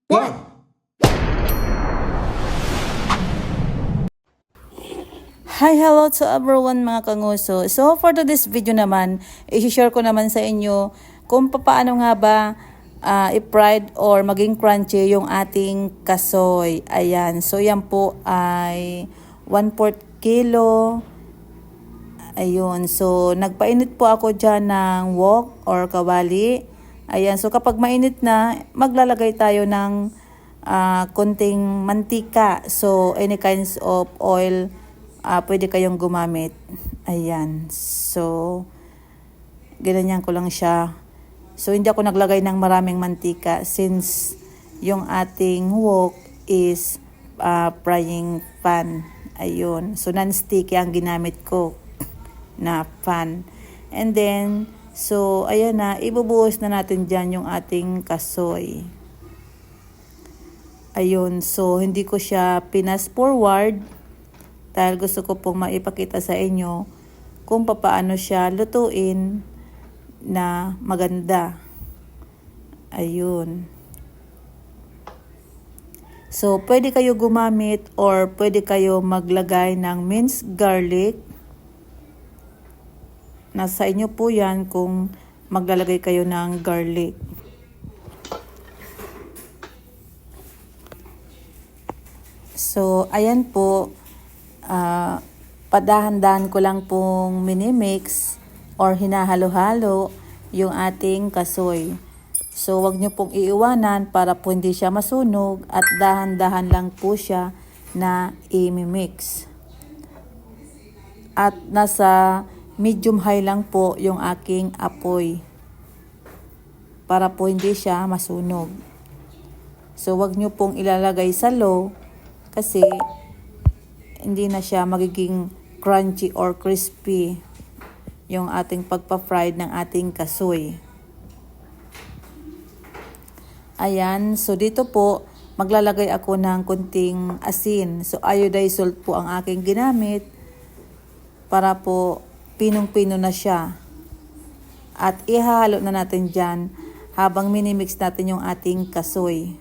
One. Hi, hello to everyone mga kanguso. So for today's video naman, i-share ko naman sa inyo kung paano nga ba i-fried or maging crunchy yung ating kasoy. Ayan, so yan po ay 1/4 kilo. Ayun, so nagpainit po ako dyan ng wok or kawali. Ayan, so kapag mainit na, maglalagay tayo ng konting mantika. So any kinds of oil pwede kayong gumamit. Ayan. So, ganyan ko lang siya. So, hindi ako naglagay ng maraming mantika since yung ating wok is frying pan. Ayun. So, non-sticky ang ginamit ko na pan. And then, so, ayan na. Ibubuhos na natin dyan yung ating kasoy. Ayun. So, hindi ko siya pinas forward. Dahil gusto ko pong maipakita sa inyo kung paano siya lutuin na maganda. Ayun. So, pwede kayo gumamit or pwede kayo maglagay ng minced garlic. Nasa inyo po yan kung maglalagay kayo ng garlic. So, ayan po. Padahan-dahan ko lang pong minimix or hinahalo-halo yung ating kasoy. So, wag nyo pong iiwanan para po hindi siya masunog at dahan-dahan lang po siya na i-mix. At nasa medium high lang po yung aking apoy para po hindi siya masunog. So, wag nyo pong ilalagay sa low kasi hindi na siya magiging crunchy or crispy yung ating pagpa-fried ng ating kasoy. Ayan, so dito po maglalagay ako ng kunting asin. So iodized salt po ang aking ginamit para po pinong-pino na siya. At ihahalo na natin dyan habang minimix natin yung ating kasoy.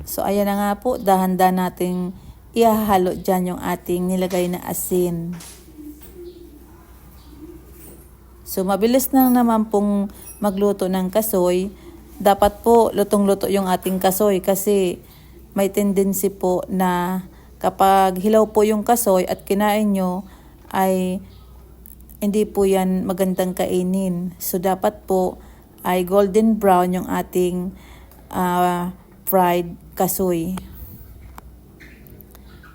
So, ayan na nga po, dahan-dahan nating ihahalo dyan yung ating nilagay na asin. So, mabilis na naman pong magluto ng kasoy. Dapat po lutong-luto yung ating kasoy kasi may tendency po na kapag hilaw po yung kasoy at kinain nyo ay hindi po yan magandang kainin. So, dapat po ay golden brown yung ating fried kasoy.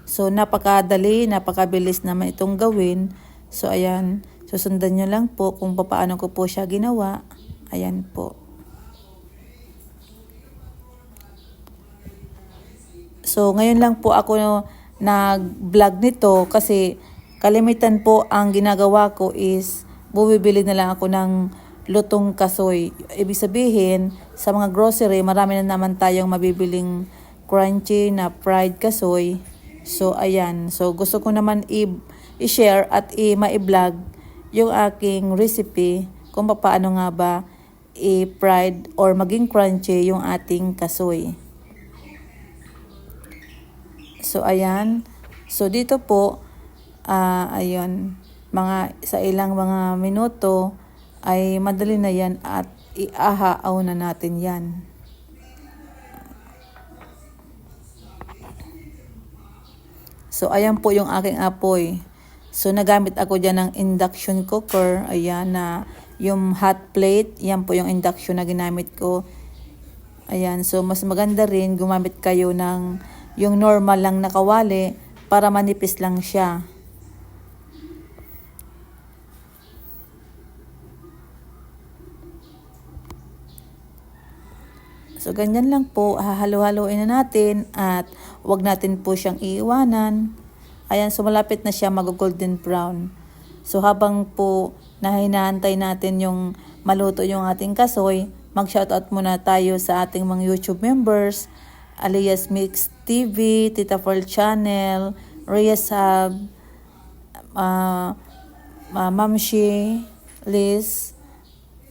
So, napakadali, napakabilis naman itong gawin. So, ayan, susundan nyo lang po kung paano ko po siya ginawa. Ayan po. So, ngayon lang po ako nag-vlog nito kasi kalimitan po ang ginagawa ko is bumibili na lang ako ng lutong kasoy. Ibig sabihin, sa mga grocery, marami na naman tayong mabibiling crunchy na fried kasoy. So, ayan. So, gusto ko naman i-share at ma-vlog yung aking recipe kung paano nga ba i-fried or maging crunchy yung ating kasoy. So, ayan. So, dito po, ayun, sa ilang mga minuto, ay madali na yan at iahaaw na natin yan. So, ayan po yung aking apoy. So, nagamit ako dyan ng induction cooker. Ayan na yung hot plate. Yan po yung induction na ginamit ko. Ayan. So, mas maganda rin gumamit kayo ng yung normal lang na kawali para manipis lang siya. So, ganyan lang po, hahalo-haloin na natin at wag natin po siyang iiwanan. Ayan, so malapit na siya mag-golden brown. So, habang po hinahantay natin yung maluto yung ating kasoy, mag-shoutout muna tayo sa ating mga YouTube members, alias Mix TV, Tita Pearl Channel, Rhea Sab, Mamshi, Liz,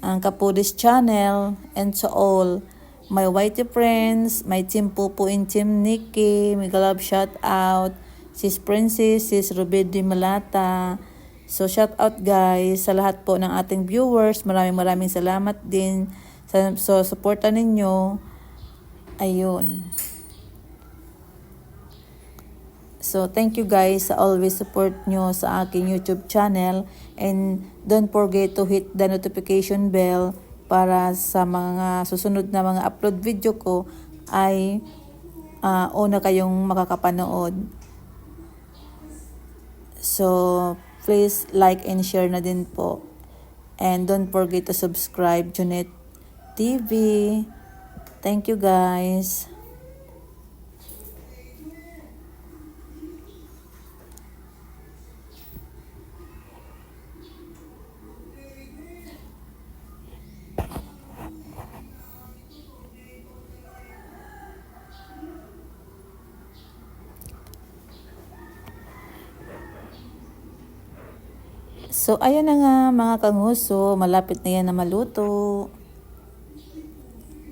ang Kapudis channel, and to all my whitey friends, my team Pupu and team Nikki, mega love shout out, sis Princess, sis Rubedi Malata. So shout out guys sa lahat po ng ating viewers. Maraming salamat din sa suporta ninyo. Ayun. So thank you guys sa always support nyo sa aking YouTube channel, and don't forget to hit the notification bell para sa mga susunod na mga upload video ko ay una kayong makakapanood. So please like and share na din po. And don't forget to subscribe Junet TV. Thank you guys. So, ayan na nga mga kanguso, malapit na yan na maluto.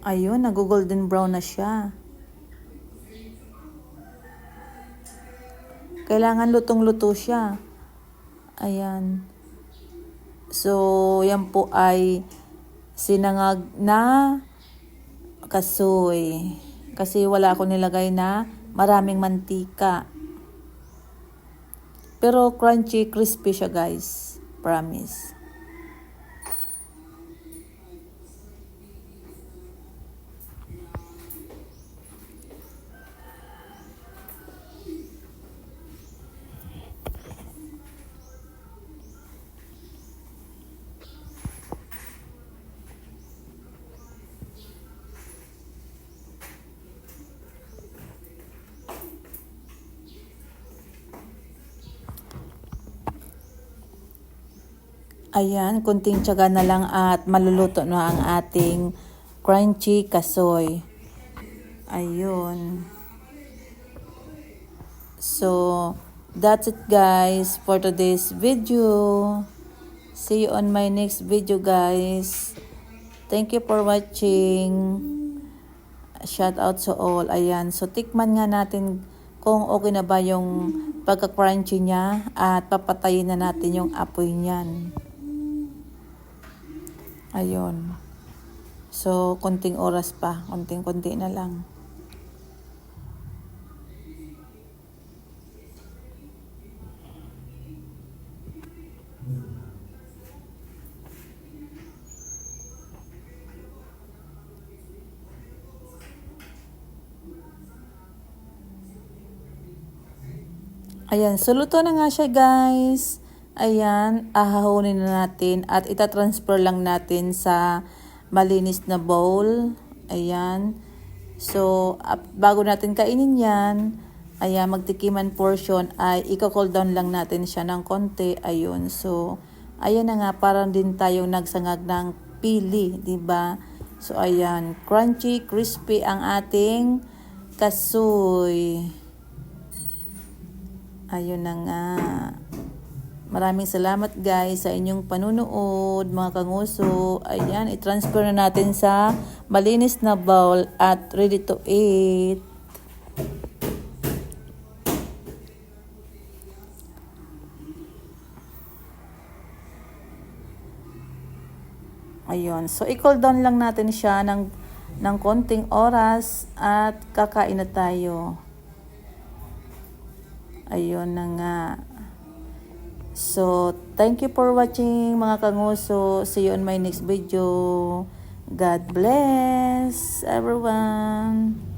Ayun, nag-golden brown na siya. Kailangan lutong-luto siya. Ayan. So, yan po ay sinangag na kasoy. Kasi wala ako nilagay na maraming mantika. Pero crunchy, crispy siya guys. Promise. Ayan, kunting tiyaga na lang at maluluto na ang ating crunchy kasoy. Ayun. So, that's it guys for today's video. See you on my next video guys. Thank you for watching. Shout out to all. Ayan, so tikman nga natin kung okay na ba yung pagka-crunchy niya at papatayin na natin yung apoy niyan. Ayun. So, konting oras pa. Konting-konti na lang. Ayan. So, luto na nga siya guys. Ayan, ahahunin na natin at itatransfer lang natin sa malinis na bowl. Ayan. So, bago natin kainin yan, ayan, magtikiman portion ay i-cool down lang natin siya ng konti. Ayun. So, ayan na nga, parang din tayong nagsangag ng pili, diba? So, ayan, crunchy, crispy ang ating kasoy. Ayun na nga. Maraming salamat guys sa inyong panunood mga kanguso. Ayan, i-transfer na natin sa malinis na bowl at ready to eat. Ayun, so i-cool down lang natin siya ng konting oras at kakain na tayo. Ayun na nga. So, thank you for watching mga kanguso. See you on my next video. God bless everyone.